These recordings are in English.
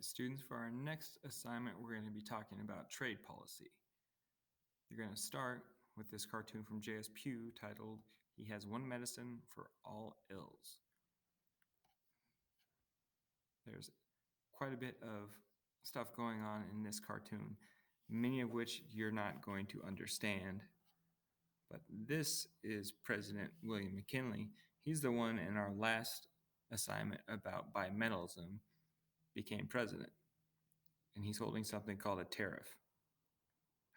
students, for our next assignment, we're going to be talking about trade policy. You're going to start with this cartoon from J.S. Pugh titled, "He Has One Medicine for All Ills." There's quite a bit of stuff going on in this cartoon, many of which you're not going to understand. But this is President William McKinley. He's the one in our last assignment about bimetallism became president. And he's holding something called a tariff.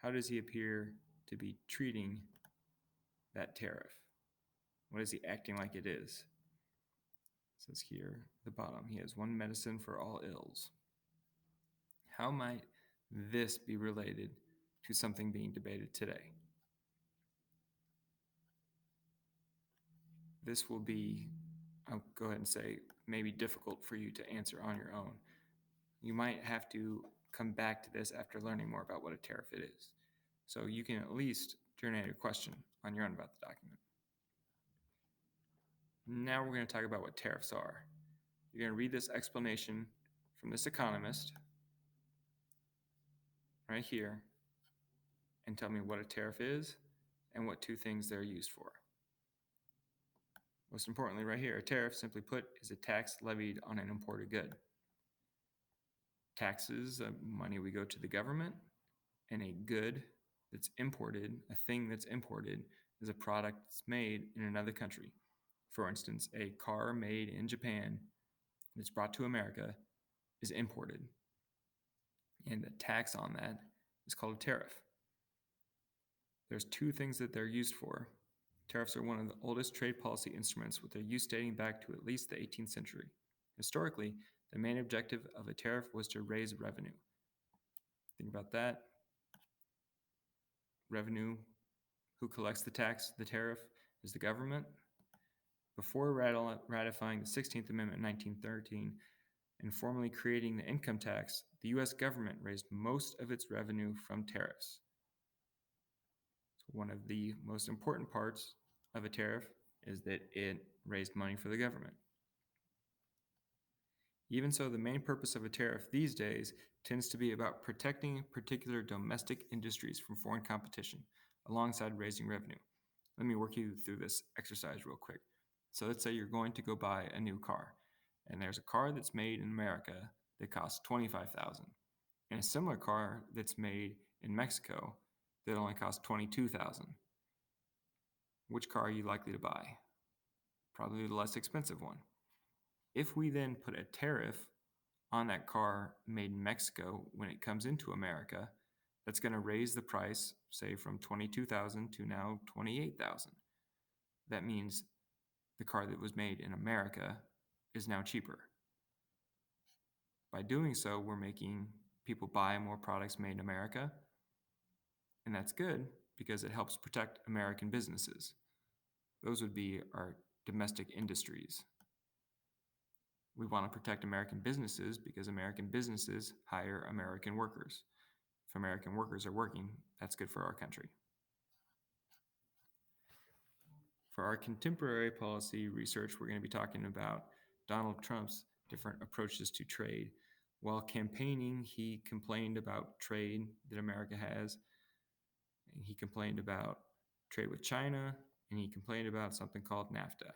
How does he appear to be treating that tariff? What is he acting like it is? It says here at the bottom, he has one medicine for all ills. How might this be related to something being debated today? This will be, I'll go ahead and say, maybe difficult for you to answer on your own. You might have to come back to this after learning more about what a tariff it is. So you can at least generate a question on your own about the document. Now we're going to talk about what tariffs are. You're going to read this explanation from this economist right here and tell me what a tariff is and what two things they're used for. Most importantly, right here, a tariff, simply put, is a tax levied on an imported good. Taxes, money we go to the government, and a good that's imported, a thing that's imported, is a product that's made in another country. For instance, a car made in Japan that's brought to America is imported. And the tax on that is called a tariff. There's two things that they're used for. Tariffs are one of the oldest trade policy instruments, with their use dating back to at least the 18th century. Historically, the main objective of a tariff was to raise revenue. Think about that. Revenue, who collects the tax, the tariff, is the government. Before ratifying the 16th Amendment in 1913 and formally creating the income tax, the U.S. government raised most of its revenue from tariffs. So one of the most important parts of a tariff is that it raised money for the government. Even so, the main purpose of a tariff these days tends to be about protecting particular domestic industries from foreign competition, alongside raising revenue. Let me work you through this exercise real quick. So let's say you're going to go buy a new car, and there's a car that's made in America that costs $25,000, and a similar car that's made in Mexico that only costs $22,000. Which car are you likely to buy? Probably the less expensive one. If we then put a tariff on that car made in Mexico when it comes into America, that's going to raise the price, say, from $22,000 to now $28,000. That means the car that was made in America is now cheaper. By doing so, we're making people buy more products made in America, and that's good because it helps protect American businesses. Those would be our domestic industries. We want to protect American businesses because American businesses hire American workers. If American workers are working, that's good for our country. For our contemporary policy research, we're going to be talking about Donald Trump's different approaches to trade. While campaigning, he complained about trade that America has. He complained about trade with China, and he complained about something called NAFTA.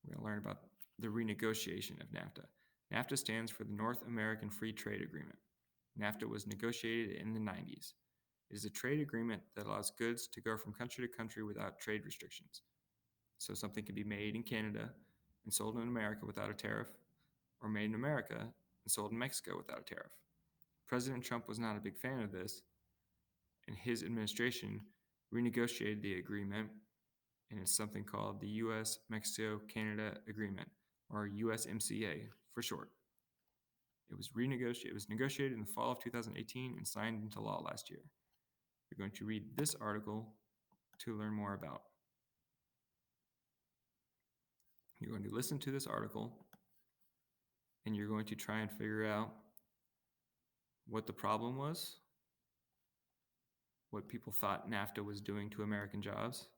We're going to learn about the renegotiation of NAFTA. NAFTA stands for the North American Free Trade Agreement. NAFTA was negotiated in the 90s. It is a trade agreement that allows goods to go from country to country without trade restrictions. So something can be made in Canada and sold in America without a tariff, or made in America and sold in Mexico without a tariff. President Trump was not a big fan of this, and his administration renegotiated the agreement, and it's something called the US-Mexico-Canada Agreement, or USMCA for short. It was negotiated in the fall of 2018 and signed into law last year. You're going to read this article to learn more about. You're going to listen to this article, and you're going to try and figure out what the problem was, what people thought NAFTA was doing to American jobs.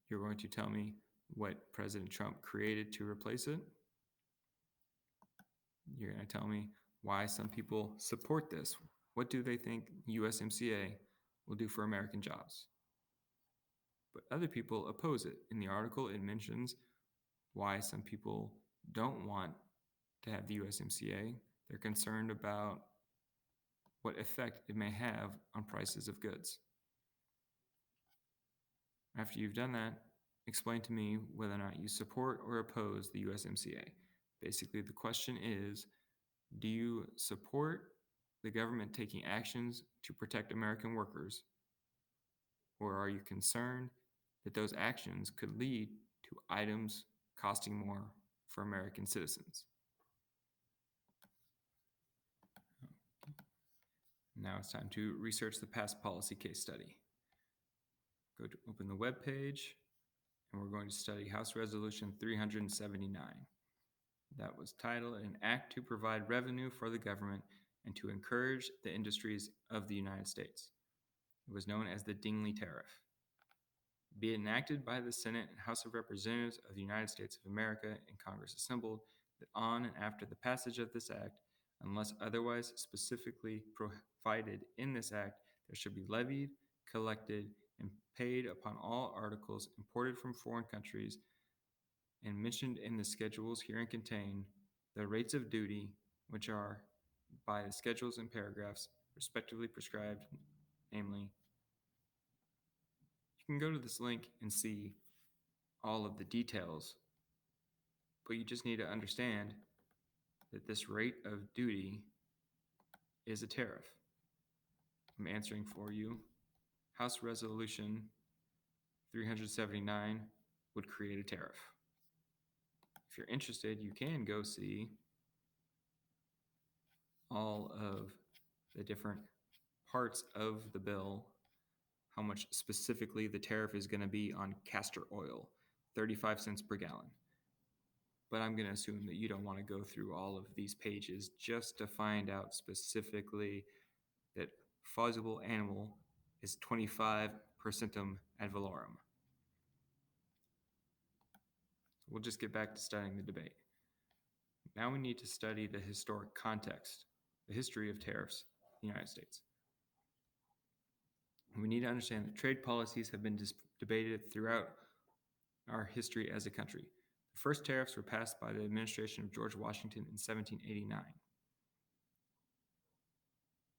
You're going to tell me what President Trump created to replace it. You're going to tell me why some people support this. What do they think USMCA will do for American jobs? But other people oppose it. In the article, it mentions why some people don't want to have the USMCA. They're concerned about what effect it may have on prices of goods. After you've done that, explain to me whether or not you support or oppose the USMCA. Basically, the question is, do you support the government taking actions to protect American workers, or are you concerned that those actions could lead to items costing more for American citizens? Now it's time to research the past policy case study. Go to open the web page, and we're going to study House Resolution 379. That was titled An Act to Provide Revenue for the Government and to Encourage the Industries of the United States. It was known as the Dingley Tariff. Be it enacted by the Senate and House of Representatives of the United States of America and Congress assembled, that on and after the passage of this act, unless otherwise specifically provided in this act, there should be levied, collected, and paid upon all articles imported from foreign countries and mentioned in the schedules herein contained, the rates of duty, which are by the schedules and paragraphs respectively prescribed, namely. You can go to this link and see all of the details, but you just need to understand that this rate of duty is a tariff. I'm answering for you. House Resolution 379 would create a tariff. If you're interested, you can go see all of the different parts of the bill, how much specifically the tariff is going to be on castor oil, 35 cents per gallon. But I'm going to assume that you don't want to go through all of these pages just to find out specifically that fusible animal is 25 percentum ad valorem. We'll just get back to studying the debate. Now we need to study the historic context, the history of tariffs in the United States. We need to understand that trade policies have been debated throughout our history as a country. The first tariffs were passed by the administration of George Washington in 1789.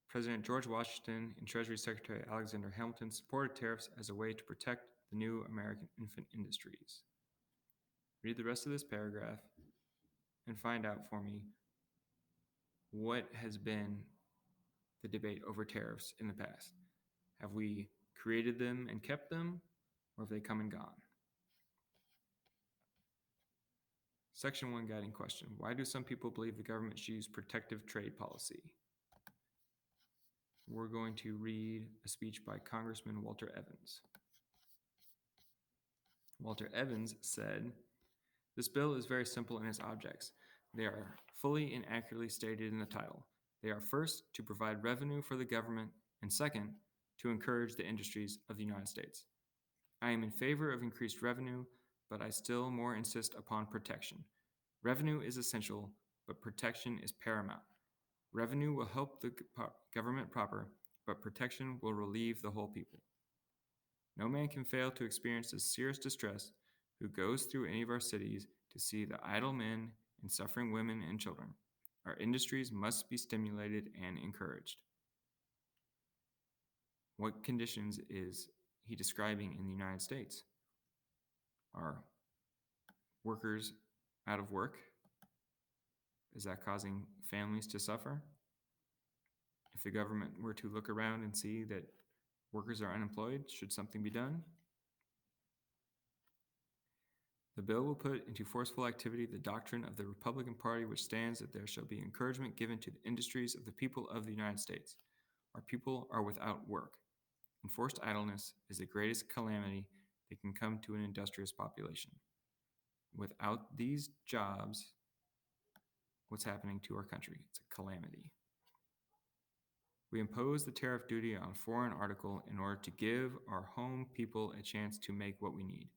President George Washington and Treasury Secretary Alexander Hamilton supported tariffs as a way to protect the new American infant industries. Read the rest of this paragraph and find out for me what has been the debate over tariffs in the past. Have we created them and kept them, or have they come and gone? Section 1 guiding question. Why do some people believe the government should use protective trade policy? We're going to read a speech by Congressman Walter Evans. Walter Evans said, "This bill is very simple in its objects. They are fully and accurately stated in the title. They are first, to provide revenue for the government, and second, to encourage the industries of the United States. I am in favor of increased revenue, but I still more insist upon protection. Revenue is essential, but protection is paramount. Revenue will help the government proper, but protection will relieve the whole people. No man can fail to experience the serious distress who goes through any of our cities to see the idle men and suffering women and children. Our industries must be stimulated and encouraged." What conditions is he describing in the United States? Are workers out of work? Is that causing families to suffer? If the government were to look around and see that workers are unemployed, should something be done? The bill will put into forceful activity the doctrine of the Republican Party, which stands that there shall be encouragement given to the industries of the people of the United States. Our people are without work. Enforced idleness is the greatest calamity that can come to an industrious population. Without these jobs, what's happening to our country? It's a calamity. We impose the tariff duty on foreign article in order to give our home people a chance to make what we need.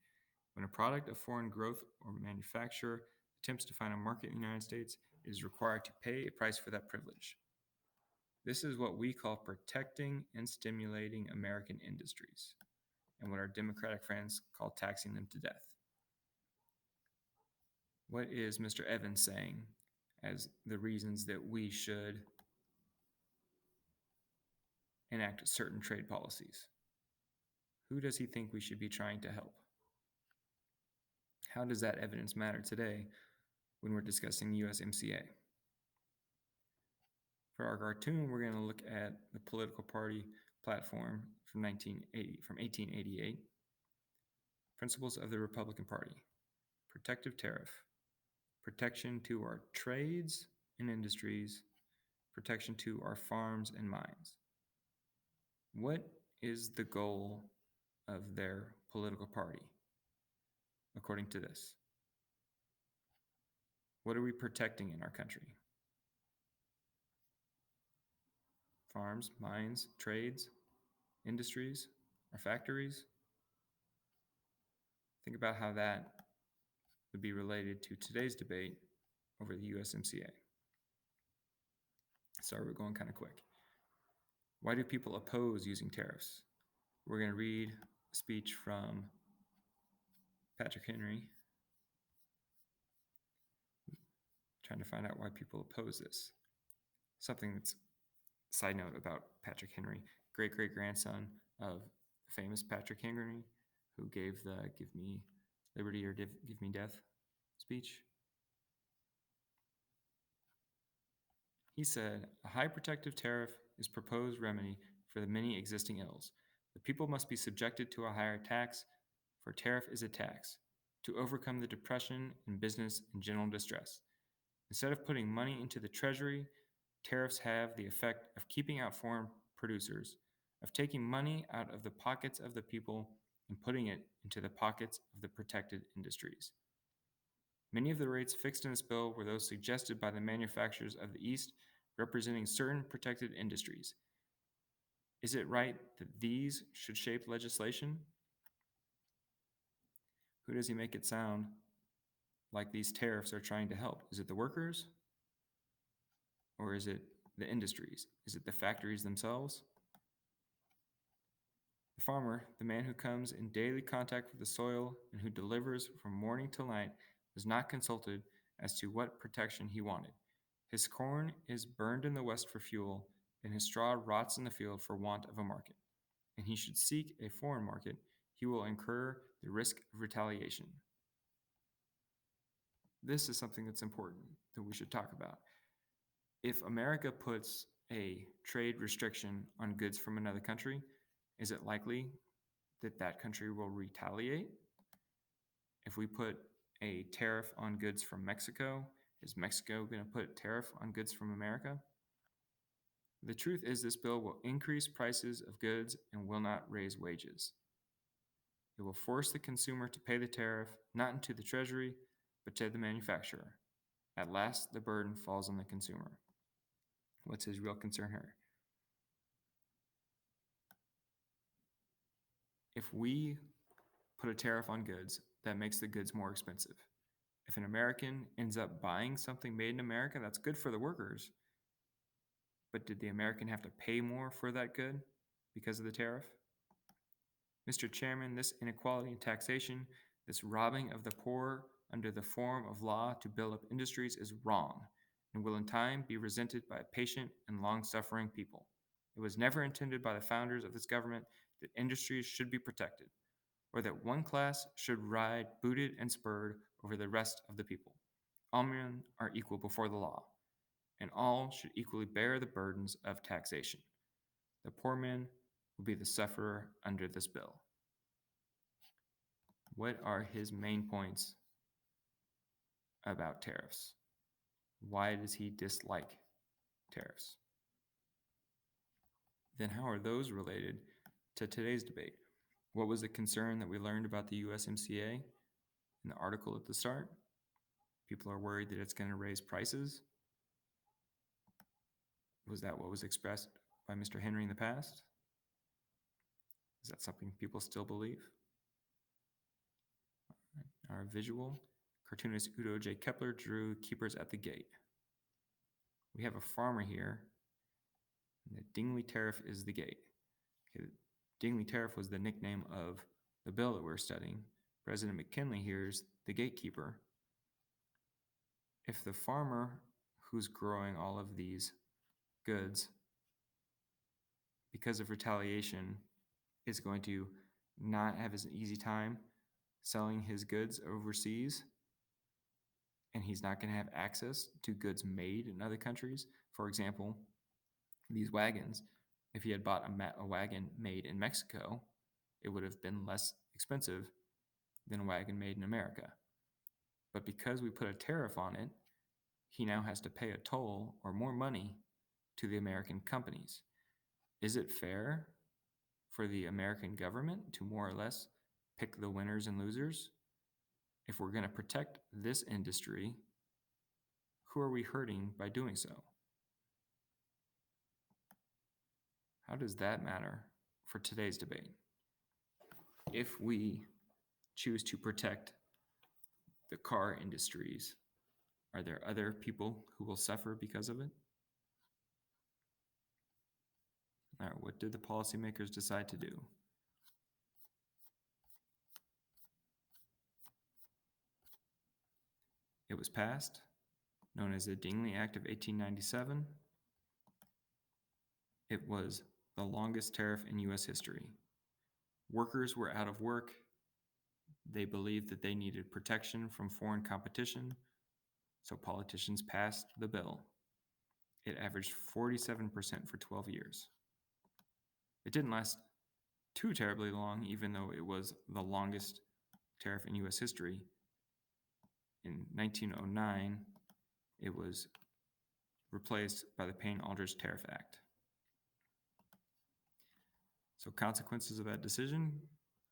When a product of foreign growth or manufacture attempts to find a market in the United States, is required to pay a price for that privilege. This is what we call protecting and stimulating American industries, and what our Democratic friends call taxing them to death. What is Mr. Evans saying as the reasons that we should enact certain trade policies? Who does he think we should be trying to help? How does that evidence matter today when we're discussing USMCA? For our cartoon, we're going to look at the political party platform from 1888. Principles of the Republican Party: protective tariff, protection to our trades and industries, protection to our farms and mines. What is the goal of their political party, according to this? What are we protecting in our country? Farms, mines, trades, industries, our factories. Think about how that would be related to today's debate over the USMCA. Sorry, we're going kind of quick. Why do people oppose using tariffs? We're going to read a speech from Patrick Henry, trying to find out why people oppose this. Something that's, side note about Patrick Henry, great-great-grandson of famous Patrick Henry, who gave the "Give me liberty or give me death" speech. He said, "A high protective tariff is proposed remedy for the many existing ills. The people must be subjected to a higher tax, for tariff is a tax, to overcome the depression in business and general distress. Instead of putting money into the treasury, tariffs have the effect of keeping out foreign producers, of taking money out of the pockets of the people and putting it into the pockets of the protected industries. Many of the rates fixed in this bill were those suggested by the manufacturers of the East, representing certain protected industries. Is it right that these should shape legislation?" Who does he make it sound like these tariffs are trying to help? Is it the workers? Or is it the industries? Is it the factories themselves? The farmer, the man who comes in daily contact with the soil and who delivers from morning till night, was not consulted as to what protection he wanted. His corn is burned in the West for fuel, and his straw rots in the field for want of a market. And he should seek a foreign market, he will incur the risk of retaliation. This is something that's important that we should talk about. If America puts a trade restriction on goods from another country, is it likely that that country will retaliate? If we put a tariff on goods from Mexico, is Mexico going to put a tariff on goods from America? The truth is, this bill will increase prices of goods and will not raise wages. It will force the consumer to pay the tariff, not into the treasury, but to the manufacturer. At last, the burden falls on the consumer. What's his real concern here? If we put a tariff on goods, that makes the goods more expensive. If an American ends up buying something made in America, that's good for the workers. But did the American have to pay more for that good because of the tariff? Mr. Chairman, this inequality in taxation, this robbing of the poor under the form of law to build up industries is wrong and will in time be resented by a patient and long-suffering people. It was never intended by the founders of this government that industries should be protected, or that one class should ride booted and spurred over the rest of the people. All men are equal before the law, and all should equally bear the burdens of taxation. The poor man will be the sufferer under this bill. What are his main points about tariffs? Why does he dislike tariffs? Then how are those related to today's debate? What was the concern that we learned about the USMCA in the article at the start? People are worried that it's going to raise prices. Was that what was expressed by Mr. Henry in the past? Is that something people still believe? Our visual, cartoonist Udo J. Kepler drew keepers at the gate. We have a farmer here, and the Dingley Tariff is the gate. Okay, the Dingley Tariff was the nickname of the bill that we're studying. President McKinley here is the gatekeeper. If the farmer who's growing all of these goods, because of retaliation, is going to not have an easy time selling his goods overseas, and he's not going to have access to goods made in other countries. For example, these wagons, if he had bought a wagon made in Mexico, it would have been less expensive than a wagon made in America. But because we put a tariff on it, he now has to pay a toll or more money to the American companies. Is it fair for the American government to more or less pick the winners and losers? If we're going to protect this industry, who are we hurting by doing so? How does that matter for today's debate? If we choose to protect the car industries, are there other people who will suffer because of it? All right, what did the policymakers decide to do? It was passed, known as the Dingley Act of 1897. It was the longest tariff in U.S. history. Workers were out of work. They believed that they needed protection from foreign competition, so politicians passed the bill. It averaged 47% for 12 years. It didn't last too terribly long, even though it was the longest tariff in U.S. history. In 1909, it was replaced by the Payne-Aldrich Tariff Act. So consequences of that decision: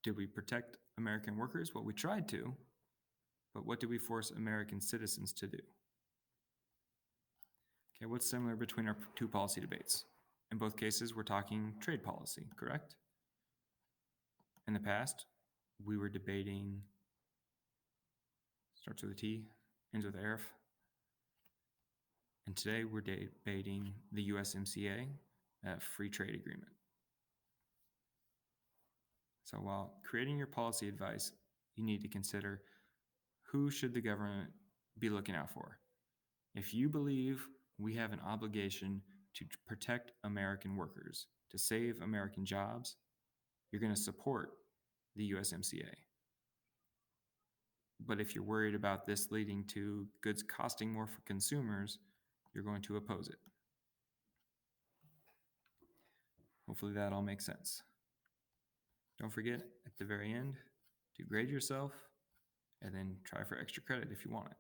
did we protect American workers? Well, we tried to, but what did we force American citizens to do? Okay, what's similar between our two policy debates? In both cases, we're talking trade policy, correct? In the past, we were debating, starts with a T, ends with ARIF. And today we're debating the USMCA, free trade agreement. So while creating your policy advice, you need to consider who should the government be looking out for. If you believe we have an obligation to protect American workers, to save American jobs, you're going to support the USMCA. But if you're worried about this leading to goods costing more for consumers, you're going to oppose it. Hopefully that all makes sense. Don't forget, at the very end, to grade yourself and then try for extra credit if you want it.